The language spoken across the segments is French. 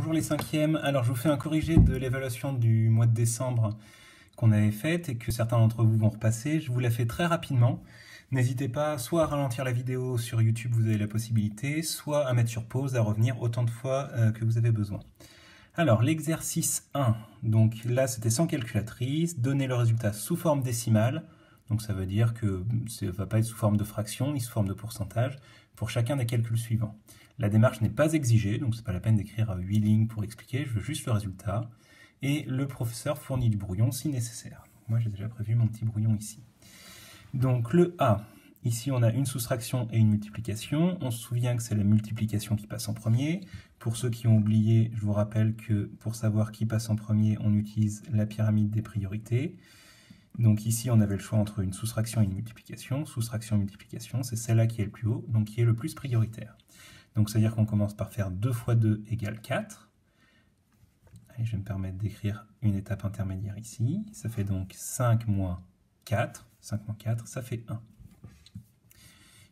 bonjour les cinquièmes. Alors je vous fais un corrigé de l'évaluation du mois de décembre qu'on avait faite et que certains d'entre vous vont repasser. Je vous la fais très rapidement. N'hésitez pas soit à ralentir la vidéo sur YouTube, vous avez la possibilité, soit à mettre sur pause, à revenir autant de fois que vous avez besoin. Alors l'exercice 1, donc là c'était sans calculatrice, donner le résultat sous forme décimale. Donc ça veut dire que ça ne va pas être sous forme de fraction ni sous forme de pourcentage pour chacun des calculs suivants. La démarche n'est pas exigée, donc ce n'est pas la peine d'écrire 8 lignes pour expliquer, je veux juste le résultat. Et le professeur fournit du brouillon si nécessaire. Moi j'ai déjà prévu mon petit brouillon ici. Donc le A, ici on a une soustraction et une multiplication. On se souvient que c'est la multiplication qui passe en premier. Pour ceux qui ont oublié, je vous rappelle que pour savoir qui passe en premier, on utilise la pyramide des priorités. Donc ici, on avait le choix entre une soustraction et une multiplication. Soustraction et multiplication, c'est celle-là qui est le plus haut, donc qui est le plus prioritaire. Donc ça veut dire qu'on commence par faire 2 fois 2 égale 4. Allez, je vais me permettre d'écrire une étape intermédiaire ici. Ça fait donc 5 moins 4. 5 moins 4, ça fait 1.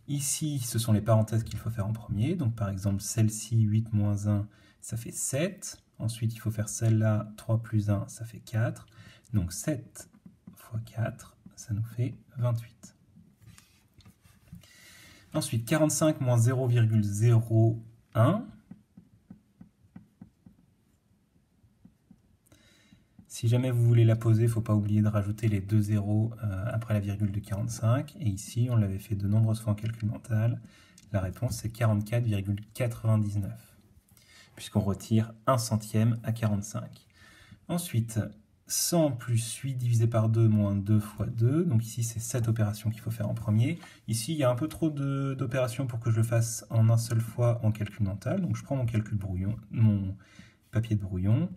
Ici, ce sont les parenthèses qu'il faut faire en premier. Donc par exemple, celle-ci, 8 moins 1, ça fait 7. Ensuite, il faut faire celle-là, 3 plus 1, ça fait 4. Donc 7 fois 4, ça nous fait 28. Ensuite, 45 moins 0,01. Si jamais vous voulez la poser, il ne faut pas oublier de rajouter les 2 zéros après la virgule de 45. Et ici, on l'avait fait de nombreuses fois en calcul mental. La réponse, c'est 44,99. Puisqu'on retire 1 centième à 45. Ensuite, 100 plus 8 divisé par 2 moins 2 fois 2. Donc ici, c'est cette opération qu'il faut faire en premier. Ici, il y a un peu trop d'opérations pour que je le fasse en un seul fois en calcul mental. Donc je prends mon calcul brouillon, mon papier de brouillon.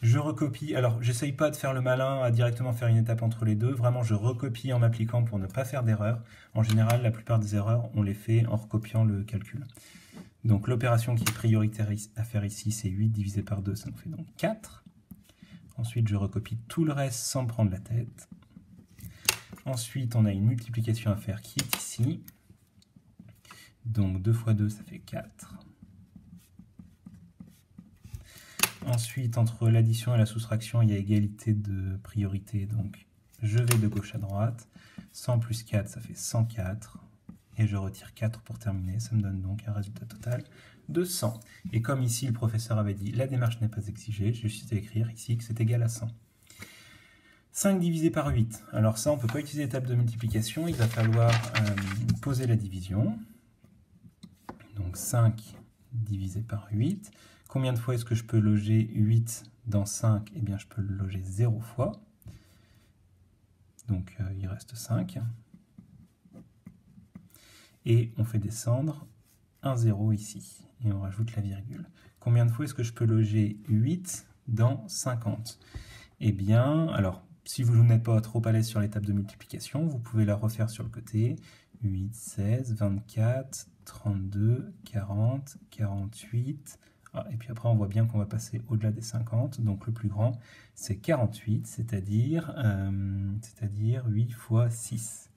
Je recopie. Alors, j'essaye pas de faire le malin à directement faire une étape entre les deux. Vraiment, je recopie en m'appliquant pour ne pas faire d'erreur. En général, la plupart des erreurs, on les fait en recopiant le calcul. Donc l'opération qui est prioritaire à faire ici, c'est 8 divisé par 2, ça nous fait donc 4. Ensuite, je recopie tout le reste sans me prendre la tête. Ensuite, on a une multiplication à faire qui est ici. Donc 2 fois 2, ça fait 4. Ensuite, entre l'addition et la soustraction, il y a égalité de priorité. Donc je vais de gauche à droite. 100 plus 4, ça fait 104. Et je retire 4 pour terminer. Ça me donne donc un résultat total de 100. Et comme ici, le professeur avait dit, la démarche n'est pas exigée, j'ai juste à écrire ici que c'est égal à 100. 5 divisé par 8. Alors ça, on ne peut pas utiliser l'étape de multiplication. Il va falloir poser la division. Donc 5 divisé par 8. Combien de fois est-ce que je peux loger 8 dans 5? Eh bien, je peux le loger 0 fois. Donc, il reste 5. Et on fait descendre un 0 ici. Et on rajoute la virgule. Combien de fois est-ce que je peux loger 8 dans 50? Eh bien, alors, si vous n'êtes pas trop à l'aise sur l'étape de multiplication, vous pouvez la refaire sur le côté. 8, 16, 24, 32, 40, 48... Et puis après, on voit bien qu'on va passer au-delà des 50. Donc le plus grand, c'est 48, c'est-à-dire 8 fois 6.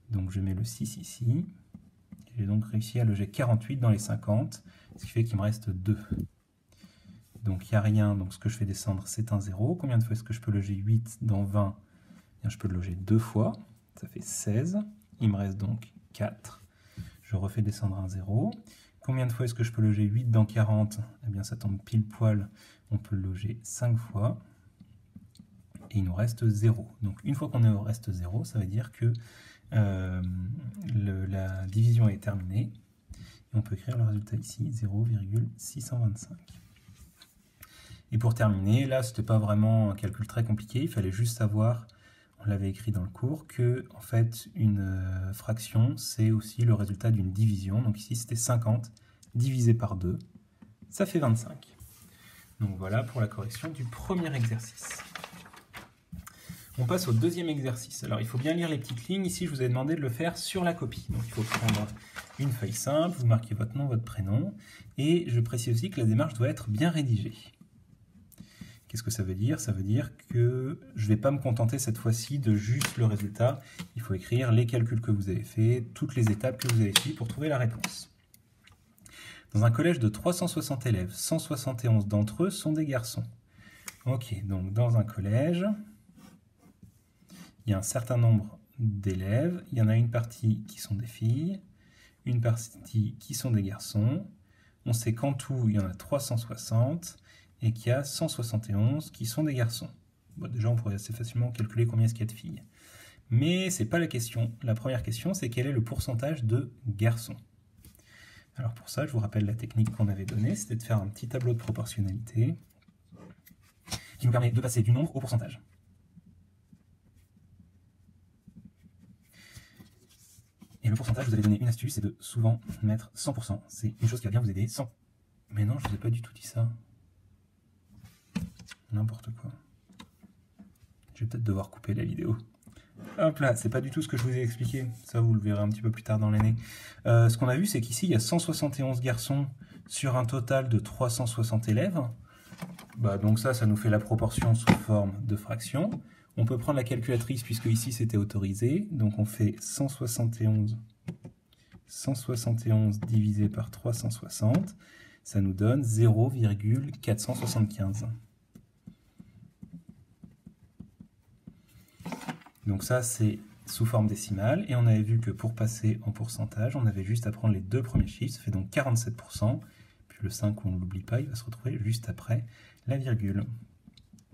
Donc je mets le 6 ici. J'ai donc réussi à loger 48 dans les 50, ce qui fait qu'il me reste 2. Donc il n'y a rien, donc ce que je fais descendre, c'est un 0. Combien de fois est-ce que je peux loger 8 dans 20? Bien, je peux le loger 2 fois, ça fait 16. Il me reste donc 4. Je refais descendre un 0. Combien de fois est-ce que je peux loger 8 dans 40? Eh bien, ça tombe pile poil. On peut le loger 5 fois. Et il nous reste 0. Donc, une fois qu'on est au reste 0, ça veut dire que la division est terminée. Et on peut écrire le résultat ici, 0,625. Et pour terminer, là, ce n'était pas vraiment un calcul très compliqué. Il fallait juste savoir, on l'avait écrit dans le cours, que en fait, une fraction, c'est aussi le résultat d'une division. Donc ici, c'était 50 divisé par 2, ça fait 25. Donc voilà pour la correction du premier exercice. On passe au deuxième exercice. Alors il faut bien lire les petites lignes. Ici, je vous ai demandé de le faire sur la copie. Donc il faut prendre une feuille simple, vous marquez votre nom, votre prénom. Et je précise aussi que la démarche doit être bien rédigée. Qu'est-ce que ça veut dire? Ça veut dire que je ne vais pas me contenter cette fois-ci de juste le résultat. Il faut écrire les calculs que vous avez faits, toutes les étapes que vous avez suivies pour trouver la réponse. Dans un collège de 360 élèves, 171 d'entre eux sont des garçons. Ok, donc dans un collège, il y a un certain nombre d'élèves. Il y en a une partie qui sont des filles, une partie qui sont des garçons. On sait qu'en tout, il y en a 360 et qu'il y a 171 qui sont des garçons. Bon, déjà, on pourrait assez facilement calculer combien est-ce qu'il y a de filles. Mais ce n'est pas la question. La première question, c'est quel est le pourcentage de garçons. Alors pour ça, je vous rappelle la technique qu'on avait donnée, c'était de faire un petit tableau de proportionnalité qui nous permet de passer du nombre au pourcentage. Et le pourcentage, je vous avais donné une astuce, c'est de souvent mettre 100%. C'est une chose qui va bien vous aider. 100. Mais non, je ne vous ai pas du tout dit ça. N'importe quoi. Je vais peut-être devoir couper la vidéo. Hop là, c'est pas du tout ce que je vous ai expliqué. Ça, vous le verrez un petit peu plus tard dans l'année. Ce qu'on a vu, c'est qu'ici, il y a 171 garçons sur un total de 360 élèves. Donc ça nous fait la proportion sous forme de fraction. On peut prendre la calculatrice puisque ici c'était autorisé. Donc on fait 171 divisé par 360. Ça nous donne 0,475. Donc ça c'est sous forme décimale. Et on avait vu que pour passer en pourcentage, on avait juste à prendre les deux premiers chiffres. Ça fait donc 47%. Puis le 5, on ne l'oublie pas, il va se retrouver juste après la virgule.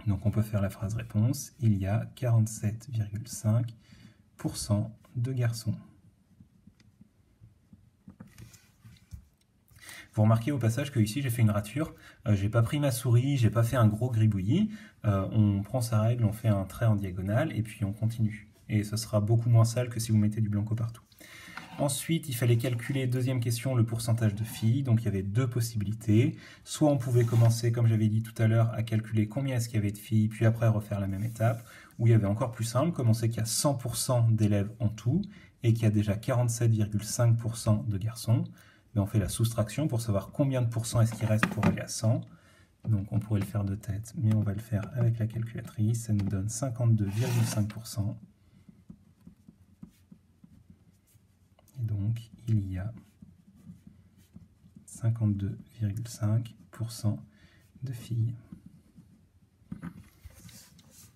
Donc on peut faire la phrase réponse, il y a 47,5% de garçons. Vous remarquez au passage que ici j'ai fait une rature, j'ai pas pris ma souris, j'ai pas fait un gros gribouillis, on prend sa règle, on fait un trait en diagonale et puis on continue. Et ce sera beaucoup moins sale que si vous mettez du blanco partout. Ensuite, il fallait calculer, deuxième question, le pourcentage de filles. Donc il y avait deux possibilités. Soit on pouvait commencer, comme j'avais dit tout à l'heure, à calculer combien est-ce qu'il y avait de filles, puis après refaire la même étape. Ou il y avait encore plus simple, comme on sait qu'il y a 100% d'élèves en tout, et qu'il y a déjà 47,5% de garçons, mais on fait la soustraction pour savoir combien de pourcents est-ce qu'il reste pour aller à 100. Donc on pourrait le faire de tête, mais on va le faire avec la calculatrice. Ça nous donne 52,5%. Et donc, il y a 52,5% de filles.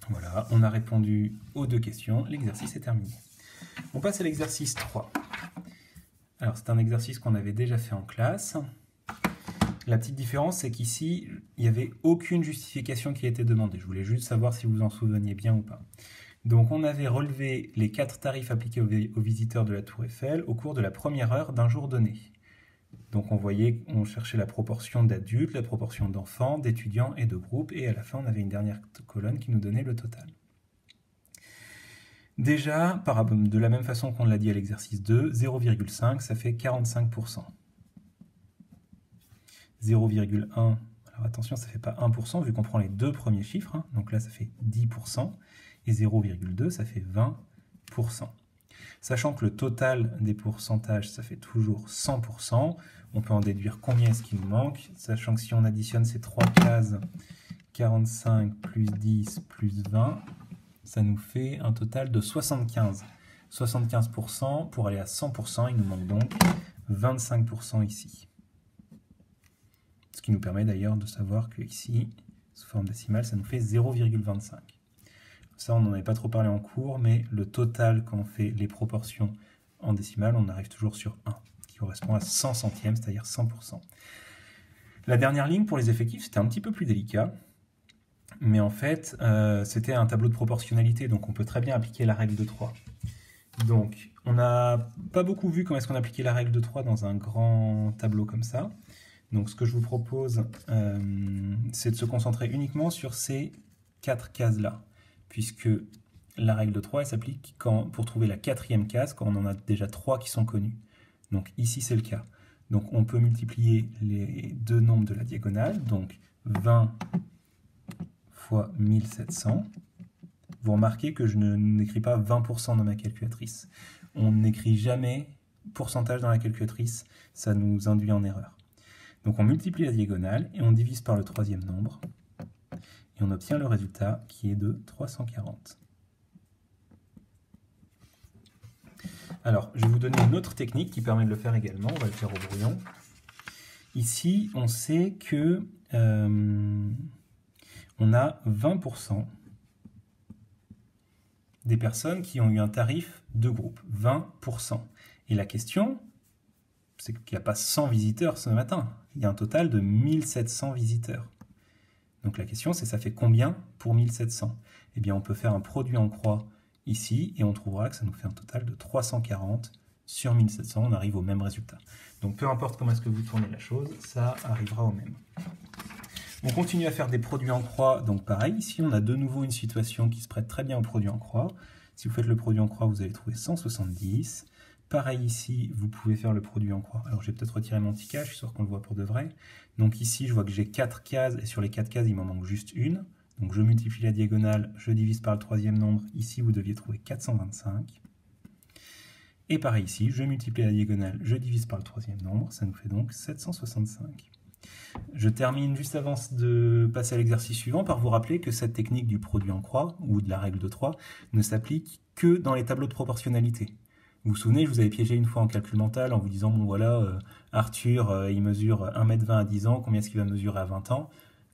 Voilà, on a répondu aux deux questions. L'exercice est terminé. On passe à l'exercice 3. Alors, c'est un exercice qu'on avait déjà fait en classe. La petite différence, c'est qu'ici, il n'y avait aucune justification qui a été demandée. Je voulais juste savoir si vous en souveniez bien ou pas. Donc on avait relevé les 4 tarifs appliqués aux visiteurs de la Tour Eiffel au cours de la première heure d'un jour donné. Donc on cherchait la proportion d'adultes, la proportion d'enfants, d'étudiants et de groupes, et à la fin on avait une dernière colonne qui nous donnait le total. Déjà, de la même façon qu'on l'a dit à l'exercice 2, 0,5 ça fait 45%. 0,1, alors attention ça ne fait pas 1% vu qu'on prend les deux premiers chiffres, hein, donc là ça fait 10%. Et 0,2, ça fait 20%. Sachant que le total des pourcentages, ça fait toujours 100%, on peut en déduire combien est-ce qu'il nous manque, sachant que si on additionne ces trois cases, 45 plus 10 plus 20, ça nous fait un total de 75. 75%, pour aller à 100%, il nous manque donc 25% ici. Ce qui nous permet d'ailleurs de savoir que ici, sous forme décimale, ça nous fait 0,25. Ça, on n'en avait pas trop parlé en cours, mais le total, quand on fait les proportions en décimale, on arrive toujours sur 1, qui correspond à 100 centièmes, c'est-à-dire 100%. La dernière ligne pour les effectifs, c'était un petit peu plus délicat, mais en fait, c'était un tableau de proportionnalité, donc on peut très bien appliquer la règle de 3. Donc, on n'a pas beaucoup vu comment est-ce qu'on appliquait la règle de 3 dans un grand tableau comme ça. Donc, ce que je vous propose, c'est de se concentrer uniquement sur ces 4 cases-là, puisque la règle de 3 s'applique pour trouver la quatrième case quand on en a déjà 3 qui sont connus. Donc ici c'est le cas. Donc on peut multiplier les deux nombres de la diagonale, donc 20 fois 1700. Vous remarquez que je n'écris pas 20% dans ma calculatrice. On n'écrit jamais pourcentage dans la calculatrice, ça nous induit en erreur. Donc on multiplie la diagonale et on divise par le troisième nombre. Et on obtient le résultat qui est de 340. Alors, je vais vous donner une autre technique qui permet de le faire également. On va le faire au brouillon. Ici, on sait que on a 20% des personnes qui ont eu un tarif de groupe. 20%. Et la question, c'est qu'il n'y a pas 100 visiteurs ce matin. Il y a un total de 1700 visiteurs. Donc la question, c'est ça fait combien pour 1700? Eh bien, on peut faire un produit en croix ici, et on trouvera que ça nous fait un total de 340 sur 1700. On arrive au même résultat. Donc peu importe comment est-ce que vous tournez la chose, ça arrivera au même. On continue à faire des produits en croix. Donc pareil, ici, on a de nouveau une situation qui se prête très bien au produit en croix. Si vous faites le produit en croix, vous allez trouver 170. Pareil ici, vous pouvez faire le produit en croix. Alors, je vais peut-être retirer mon petit cas, je suis sûr qu'on le voit pour de vrai. Donc ici, je vois que j'ai 4 cases, et sur les 4 cases, il m'en manque juste une. Donc, je multiplie la diagonale, je divise par le troisième nombre. Ici, vous deviez trouver 425. Et pareil ici, je multiplie la diagonale, je divise par le troisième nombre. Ça nous fait donc 765. Je termine juste avant de passer à l'exercice suivant par vous rappeler que cette technique du produit en croix, ou de la règle de 3, ne s'applique que dans les tableaux de proportionnalité. Vous vous souvenez, je vous avais piégé une fois en calcul mental en vous disant, bon voilà, Arthur, il mesure 1,20 m à 10 ans, combien est-ce qu'il va mesurer à 20 ans?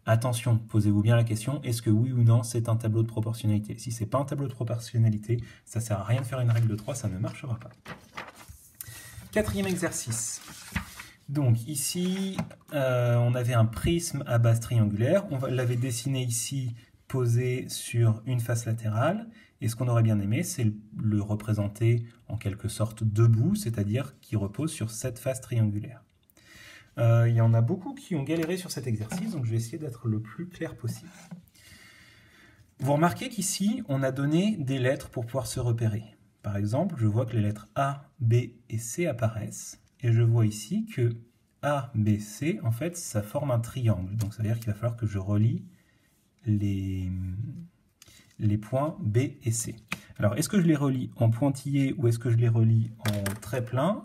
Attention, posez-vous bien la question, est-ce que oui ou non c'est un tableau de proportionnalité? Si ce n'est pas un tableau de proportionnalité, ça ne sert à rien de faire une règle de 3, ça ne marchera pas. Quatrième exercice. Donc ici, on avait un prisme à base triangulaire, on l'avait dessiné ici, posé sur une face latérale, et ce qu'on aurait bien aimé, c'est le représenter en quelque sorte debout, c'est-à-dire qui repose sur cette face triangulaire. Il y en a beaucoup qui ont galéré sur cet exercice, donc je vais essayer d'être le plus clair possible. Vous remarquez qu'ici, on a donné des lettres pour pouvoir se repérer. Par exemple, je vois que les lettres A, B et C apparaissent, et je vois ici que A, B, C, en fait, ça forme un triangle. Donc, ça veut dire qu'il va falloir que je relie les points B et C. Alors, est-ce que je les relie en pointillé ou est-ce que je les relie en trait plein?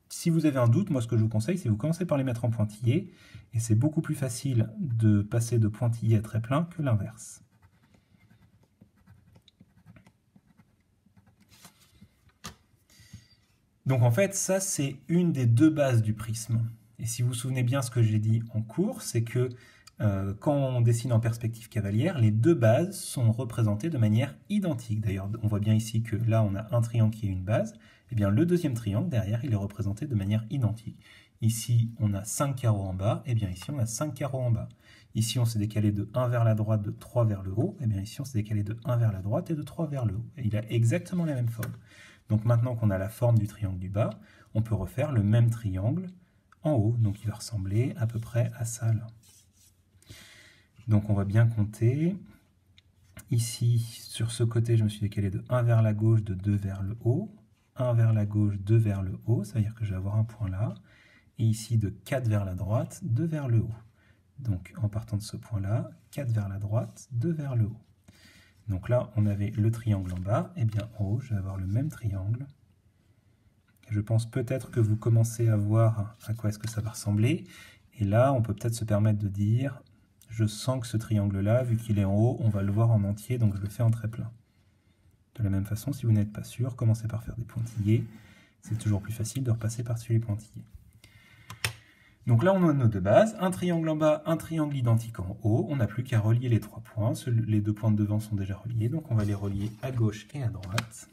Si vous avez un doute, moi, ce que je vous conseille, c'est que vous commencez par les mettre en pointillé, et c'est beaucoup plus facile de passer de pointillé à trait plein que l'inverse. Donc en fait, ça c'est une des deux bases du prisme. Et si vous vous souvenez bien ce que j'ai dit en cours, c'est que quand on dessine en perspective cavalière, les deux bases sont représentées de manière identique. D'ailleurs, on voit bien ici que là on a un triangle qui est une base. Et bien le deuxième triangle, derrière, il est représenté de manière identique. Ici, on a 5 carreaux en bas, et bien ici on a 5 carreaux en bas. Ici, on s'est décalé de 1 vers la droite, de 3 vers le haut, et bien ici on s'est décalé de 1 vers la droite et de 3 vers le haut. Et il a exactement la même forme. Donc maintenant qu'on a la forme du triangle du bas, on peut refaire le même triangle en haut. Donc il va ressembler à peu près à ça là. Donc on va bien compter. Ici, sur ce côté, je me suis décalé de 1 vers la gauche, de 2 vers le haut. 1 vers la gauche, 2 vers le haut, ça veut dire que je vais avoir un point là. Et ici, de 4 vers la droite, 2 vers le haut. Donc en partant de ce point-là, 4 vers la droite, 2 vers le haut. Donc là, on avait le triangle en bas, et bien en haut, je vais avoir le même triangle. Je pense peut-être que vous commencez à voir à quoi est-ce que ça va ressembler. Et là, on peut peut-être se permettre de dire, je sens que ce triangle-là, vu qu'il est en haut, on va le voir en entier, donc je le fais en trait plein. De la même façon, si vous n'êtes pas sûr, commencez par faire des pointillés. C'est toujours plus facile de repasser par-dessus les pointillés. Donc là, on a nos deux bases, un triangle en bas, un triangle identique en haut. On n'a plus qu'à relier les 3 points. Les 2 points de devant sont déjà reliés, donc on va les relier à gauche et à droite.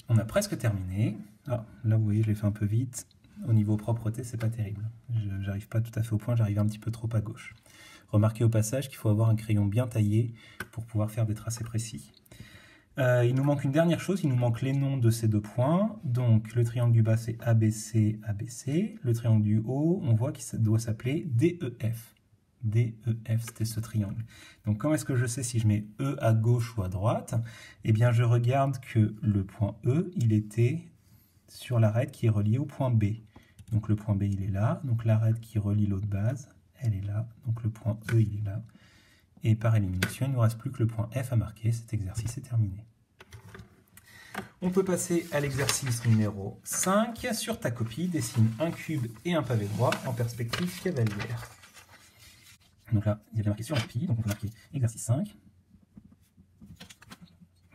On a presque terminé. Ah, là, vous voyez, je l'ai fait un peu vite. Au niveau propreté, c'est pas terrible. Je n'arrive pas tout à fait au point, j'arrive un petit peu trop à gauche. Remarquez au passage qu'il faut avoir un crayon bien taillé pour pouvoir faire des tracés précis. Il nous manque une dernière chose, il nous manque les noms de ces 2 points. Donc le triangle du bas c'est ABC, ABC. Le triangle du haut, on voit qu'il doit s'appeler DEF. DEF, c'était ce triangle. Donc comment est-ce que je sais si je mets E à gauche ou à droite? Eh bien je regarde que le point E, il était sur l'arête qui est reliée au point B. Donc le point B, il est là. Donc l'arête qui relie l'autre base, elle est là. Donc le point E, il est là. Et par élimination, il ne nous reste plus que le point F à marquer. Cet exercice est terminé. On peut passer à l'exercice numéro 5. Sur ta copie, dessine un cube et un pavé droit en perspective cavalière. Donc là, il y avait marqué sur la copie, donc on peut marquer exercice 5.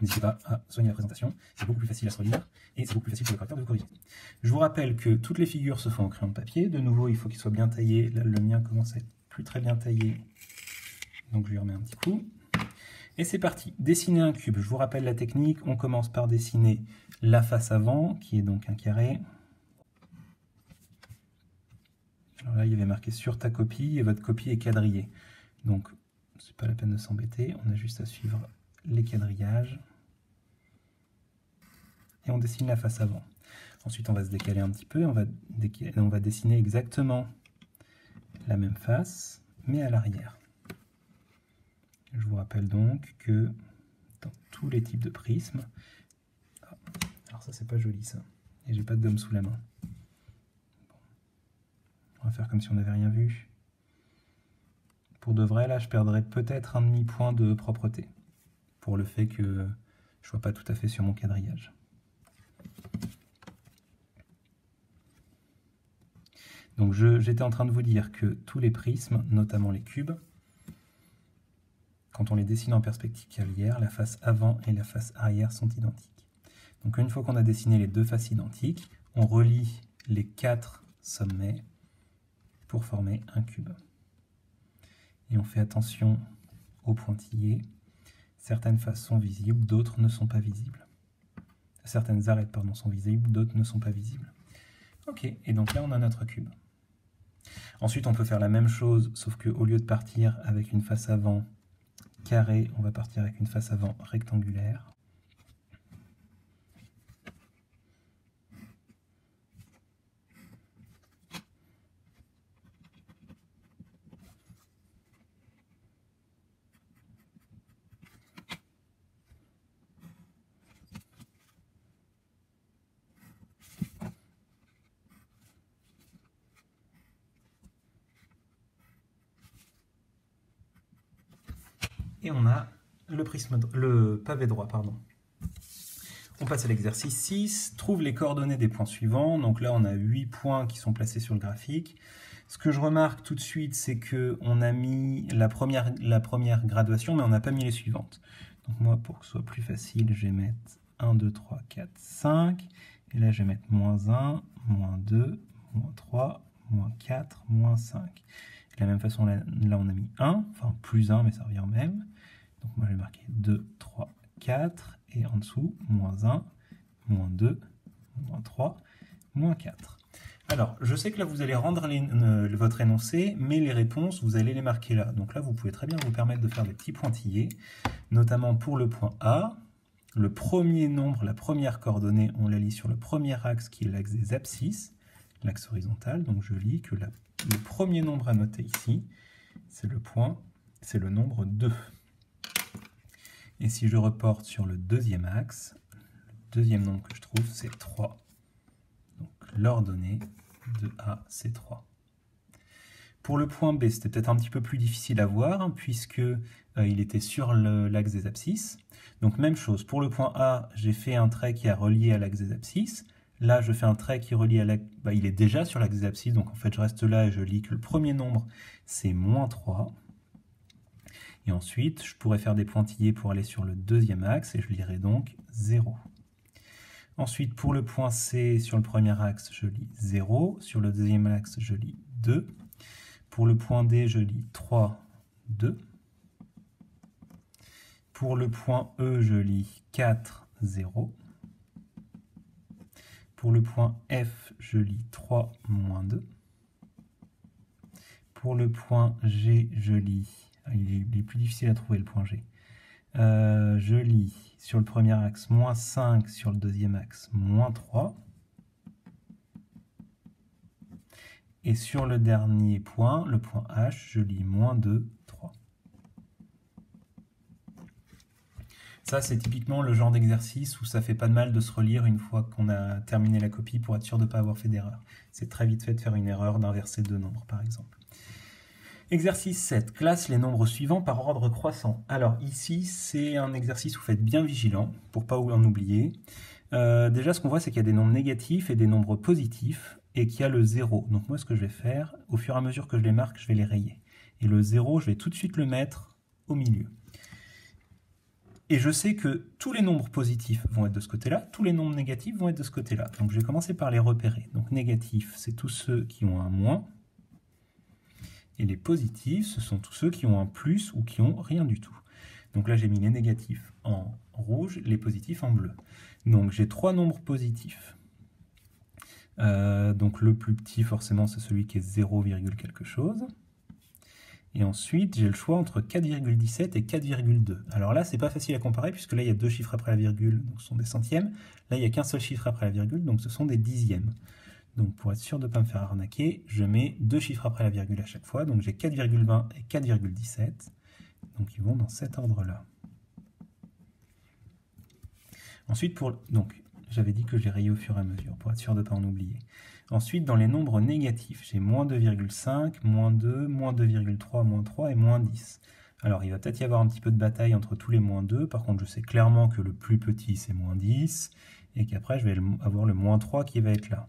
N'hésitez pas à soigner la présentation, c'est beaucoup plus facile à se relire et c'est beaucoup plus facile pour le correcteur de vous corriger. Je vous rappelle que toutes les figures se font au crayon de papier. De nouveau, il faut qu'il soit bien taillé. Là, le mien commence à être plus très bien taillé, donc je lui remets un petit coup. Et c'est parti, dessiner un cube. Je vous rappelle la technique, on commence par dessiner la face avant, qui est donc un carré. Alors là, il y avait marqué sur ta copie, et votre copie est quadrillée. Donc, c'est pas la peine de s'embêter, on a juste à suivre les quadrillages. Et on dessine la face avant. Ensuite, on va se décaler un petit peu, on va dessiner exactement la même face, mais à l'arrière. Je vous rappelle donc que dans tous les types de prismes... Ah, alors ça, c'est pas joli ça, et j'ai pas de gomme sous la main. Bon. On va faire comme si on n'avait rien vu. Pour de vrai, là, je perdrais peut-être un demi-point de propreté, pour le fait que je ne sois pas tout à fait sur mon quadrillage. Donc j'étais en train de vous dire que tous les prismes, notamment les cubes, quand on les dessine en perspective cavalière, la face avant et la face arrière sont identiques. Donc une fois qu'on a dessiné les deux faces identiques, on relie les 4 sommets pour former un cube. Et on fait attention aux pointillés. Certaines faces sont visibles, d'autres ne sont pas visibles. Certaines arêtes, pardon, sont visibles, d'autres ne sont pas visibles. Ok, et donc là on a notre cube. Ensuite on peut faire la même chose, sauf qu'au lieu de partir avec une face avant carré, on va partir avec une face avant rectangulaire. Et on a le pavé droit, pardon. On passe à l'exercice 6, trouve les coordonnées des points suivants. Donc là, on a 8 points qui sont placés sur le graphique. Ce que je remarque tout de suite, c'est qu'on a mis la première graduation, mais on n'a pas mis les suivantes. Donc moi, pour que ce soit plus facile, je vais mettre 1, 2, 3, 4, 5. Et là, je vais mettre -1, -2, -3, -4, -5. De la même façon, là, on a mis 1, enfin plus 1, mais ça revient au même. Donc moi, je vais marquer 2, 3, 4, et en dessous, -1, -2, -3, -4. Alors, je sais que là, vous allez rendre votre énoncé, mais les réponses, vous allez les marquer là. Donc là, vous pouvez très bien vous permettre de faire des petits pointillés, notamment pour le point A. Le premier nombre, la première coordonnée, on la lit sur le premier axe, qui est l'axe des abscisses, l'axe horizontal. Donc je lis que le premier nombre à noter ici, c'est le nombre 2. Et si je reporte sur le deuxième axe, le deuxième nombre que je trouve, c'est 3. Donc l'ordonnée de A, c'est 3. Pour le point B, c'était peut-être un petit peu plus difficile à voir, hein, puisque il était sur l'axe des abscisses. Donc même chose, pour le point A, j'ai fait un trait qui a relié à l'axe des abscisses. Là, je fais un trait qui relie à l'axe... il est déjà sur l'axe des abscisses, donc en fait, je reste là et je lis que le premier nombre, c'est -3. Et ensuite, je pourrais faire des pointillés pour aller sur le deuxième axe, et je lirai donc 0. Ensuite, pour le point C, sur le premier axe, je lis 0. Sur le deuxième axe, je lis 2. Pour le point D, je lis 3, 2. Pour le point E, je lis 4, 0. Pour le point F, je lis 3, -2. Pour le point G, je lis... Il est plus difficile à trouver le point G. Je lis sur le premier axe -5, sur le deuxième axe -3. Et sur le dernier point, le point H, je lis -2, 3. Ça, c'est typiquement le genre d'exercice où ça fait pas de mal de se relire une fois qu'on a terminé la copie pour être sûr de ne pas avoir fait d'erreur. C'est très vite fait de faire une erreur d'inverser 2 nombres, par exemple. Exercice 7. Classe les nombres suivants par ordre croissant. Alors ici, c'est un exercice où vous faites bien vigilant, pour ne pas en oublier. Déjà, ce qu'on voit, c'est qu'il y a des nombres négatifs et des nombres positifs, et qu'il y a le 0. Donc moi, ce que je vais faire, au fur et à mesure que je les marque, je vais les rayer. Et le 0, je vais tout de suite le mettre au milieu. Et je sais que tous les nombres positifs vont être de ce côté-là, tous les nombres négatifs vont être de ce côté-là. Donc je vais commencer par les repérer. Donc négatifs, c'est tous ceux qui ont un moins. Et les positifs, ce sont tous ceux qui ont un plus ou qui ont rien du tout. Donc là, j'ai mis les négatifs en rouge, les positifs en bleu. Donc j'ai 3 nombres positifs. Donc le plus petit, forcément, c'est celui qui est 0, quelque chose. Et ensuite, j'ai le choix entre 4,17 et 4,2. Alors là, c'est pas facile à comparer, puisque là, il y a 2 chiffres après la virgule, donc ce sont des centièmes. Là, il n'y a qu'un seul chiffre après la virgule, donc ce sont des dixièmes. Donc pour être sûr de ne pas me faire arnaquer, je mets 2 chiffres après la virgule à chaque fois. Donc j'ai 4,20 et 4,17. Donc ils vont dans cet ordre-là. Ensuite, j'avais dit que je les rayais au fur et à mesure, pour être sûr de ne pas en oublier. Ensuite, dans les nombres négatifs, j'ai moins 2,5, moins 2, moins 2,3, moins 3 et moins 10. Alors, il va peut-être y avoir un petit peu de bataille entre tous les moins 2. Par contre, je sais clairement que le plus petit, c'est moins 10. Et qu'après, je vais avoir le moins 3 qui va être là.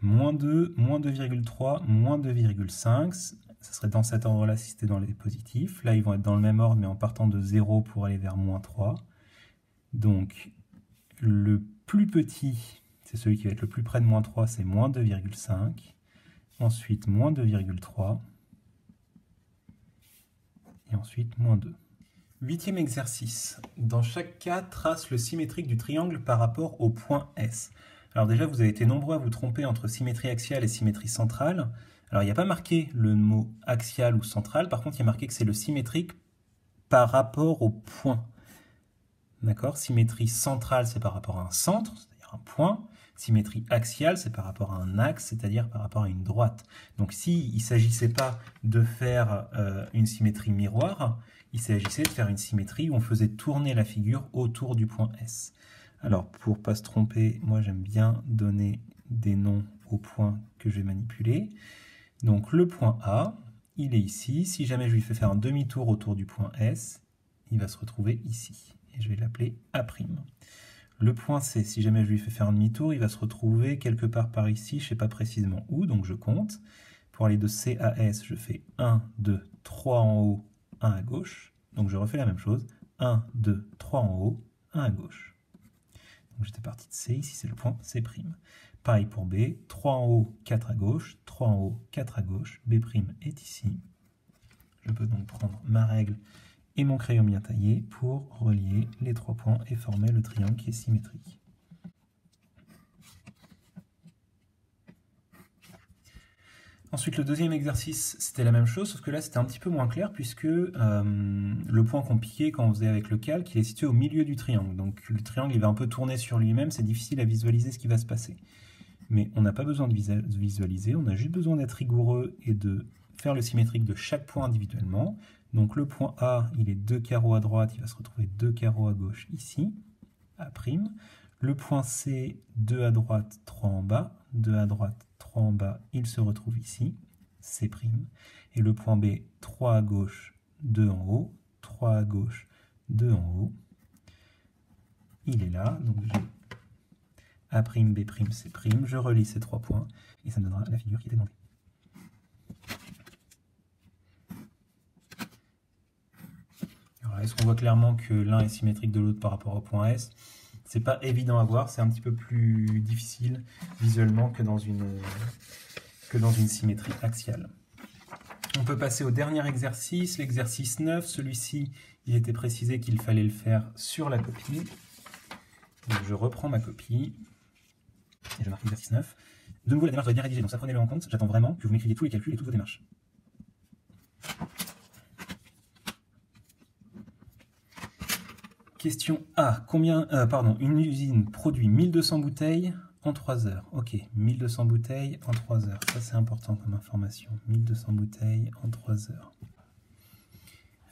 Moins 2, moins 2,3, moins 2,5. Ça serait dans cet ordre-là si c'était dans les positifs. Là, ils vont être dans le même ordre, mais en partant de 0 pour aller vers moins 3. Donc, le plus petit, c'est celui qui va être le plus près de moins 3, c'est moins 2,5. Ensuite, moins 2,3. Et ensuite, moins 2. 8e exercice. Dans chaque cas, trace le symétrique du triangle par rapport au point S. Alors déjà, vous avez été nombreux à vous tromper entre symétrie axiale et symétrie centrale. Alors, il n'y a pas marqué le mot axial ou central. Par contre, il y a marqué que c'est le symétrique par rapport au point. D'accord? Symétrie centrale, c'est par rapport à un centre, c'est-à-dire un point. Symétrie axiale, c'est par rapport à un axe, c'est-à-dire par rapport à une droite. Donc, s'il ne s'agissait pas de faire une symétrie miroir, il s'agissait de faire une symétrie où on faisait tourner la figure autour du point S. Alors, pour ne pas se tromper, moi j'aime bien donner des noms aux points que je vais manipuler. Donc, le point A, il est ici. Si jamais je lui fais faire un demi-tour autour du point S, il va se retrouver ici. Et je vais l'appeler A'. Le point C, si jamais je lui fais faire un demi-tour, il va se retrouver quelque part par ici, je ne sais pas précisément où, donc je compte. Pour aller de C à S, je fais 1, 2, 3 en haut, 1 à gauche. Donc je refais la même chose. 1, 2, 3 en haut, 1 à gauche. Donc j'étais parti de C, ici c'est le point C'. Pareil pour B, 3 en haut, 4 à gauche, 3 en haut, 4 à gauche, B' est ici. Je peux donc prendre ma règle et mon crayon bien taillé pour relier les 3 points et former le triangle qui est symétrique. Ensuite, le deuxième exercice, c'était la même chose, sauf que là, c'était un petit peu moins clair, puisque le point qu'on piquait quand on faisait avec le calque, il est situé au milieu du triangle. Donc le triangle, il va un peu tourner sur lui-même, c'est difficile à visualiser ce qui va se passer. Mais on n'a pas besoin de visualiser, on a juste besoin d'être rigoureux et de faire le symétrique de chaque point individuellement. Donc le point A, il est 2 carreaux à droite, il va se retrouver 2 carreaux à gauche ici, A'. Le point C, 2 à droite, 3 en bas, 2 à droite, 3 en bas, il se retrouve ici, C'. Et le point B, 3 à gauche, 2 en haut, 3 à gauche, 2 en haut. Il est là, donc j'ai A', B', C', je relie ces 3 points, et ça me donnera la figure qui est demandée. Est-ce qu'on voit clairement que l'un est symétrique de l'autre par rapport au point S? C'est pas évident à voir, c'est un petit peu plus difficile visuellement que dans une symétrie axiale. On peut passer au dernier exercice, l'exercice 9. Celui-ci, il était précisé qu'il fallait le faire sur la copie. Donc je reprends ma copie et je marque l'exercice 9. De nouveau, la démarche doit être bien rédigée, donc ça prenez-le en compte. J'attends vraiment que vous m'écriviez tous les calculs et toutes vos démarches. Question A. Une usine produit 1200 bouteilles en 3 heures. Ok, 1200 bouteilles en 3 heures. Ça, c'est important comme information. 1200 bouteilles en 3 heures.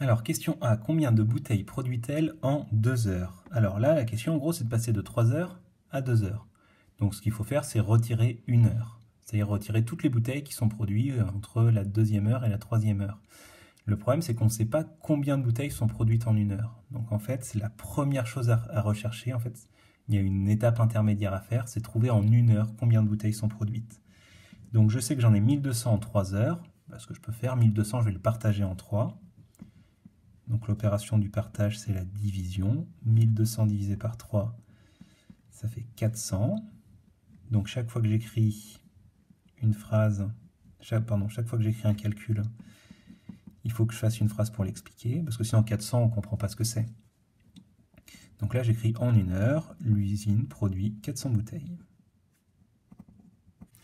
Alors, question A. Combien de bouteilles produit-elle en 2 heures? Alors là, la question, en gros, c'est de passer de 3 heures à 2 heures. Donc, ce qu'il faut faire, c'est retirer 1 heure. C'est-à-dire retirer toutes les bouteilles qui sont produites entre la 2e heure et la 3e heure. Le problème, c'est qu'on ne sait pas combien de bouteilles sont produites en 1 heure. Donc en fait, c'est la première chose à rechercher. En fait, il y a une étape intermédiaire à faire, c'est trouver en 1 heure combien de bouteilles sont produites. Donc je sais que j'en ai 1200 en 3 heures. Ce que je peux faire, 1200, je vais le partager en 3. Donc l'opération du partage, c'est la division. 1200 divisé par 3, ça fait 400. Donc chaque fois que j'écris une phrase, chaque fois que j'écris un calcul, il faut que je fasse une phrase pour l'expliquer, parce que sinon 400, on ne comprend pas ce que c'est. Donc là, j'écris en 1 heure, l'usine produit 400 bouteilles.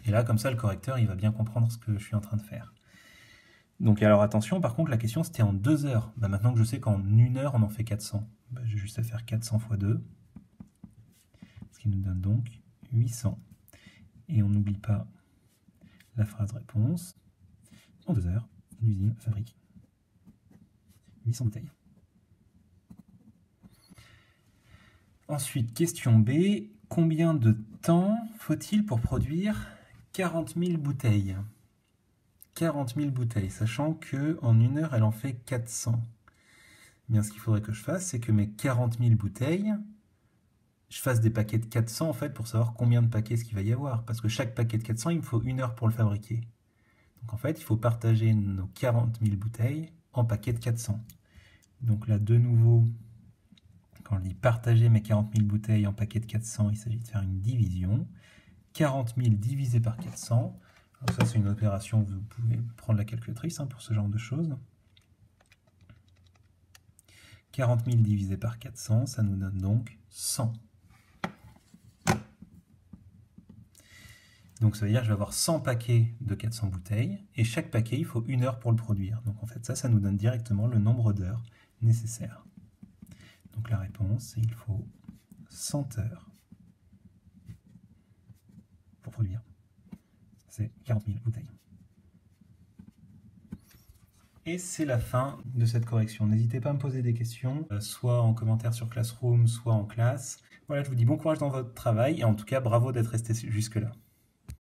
Et là, comme ça, le correcteur, il va bien comprendre ce que je suis en train de faire. Donc alors attention, par contre, la question, c'était en 2 heures. Maintenant que je sais qu'en 1 heure, on en fait 400, j'ai juste à faire 400 fois 2, ce qui nous donne donc 800. Et on n'oublie pas la phrase réponse. En 2 heures, l'usine fabrique 800 bouteilles. Ensuite, question B. Combien de temps faut-il pour produire 40 000 bouteilles? 40 000 bouteilles, sachant qu'en 1 heure, elle en fait 400. Bien, ce qu'il faudrait que je fasse, c'est que mes 40 000 bouteilles, je fasse des paquets de 400 en fait pour savoir combien de paquets il va y avoir. Parce que chaque paquet de 400, il me faut 1 heure pour le fabriquer. Donc en fait, il faut partager nos 40 000 bouteilles en paquets de 400. Donc là, de nouveau, quand je dis partager mes 40 000 bouteilles en paquets de 400, il s'agit de faire une division. 40 000 divisé par 400. Alors ça, c'est une opération, vous pouvez prendre la calculatrice pour ce genre de choses. 40 000 divisé par 400, ça nous donne donc 100. Donc ça veut dire que je vais avoir 100 paquets de 400 bouteilles, et chaque paquet, il faut 1 heure pour le produire. Donc en fait, ça nous donne directement le nombre d'heures nécessaires. Donc la réponse, c'est il faut 100 heures pour produire. C'est 40 000 bouteilles. Et c'est la fin de cette correction. N'hésitez pas à me poser des questions, soit en commentaire sur Classroom, soit en classe. Voilà, je vous dis bon courage dans votre travail, et en tout cas, bravo d'être resté jusque-là.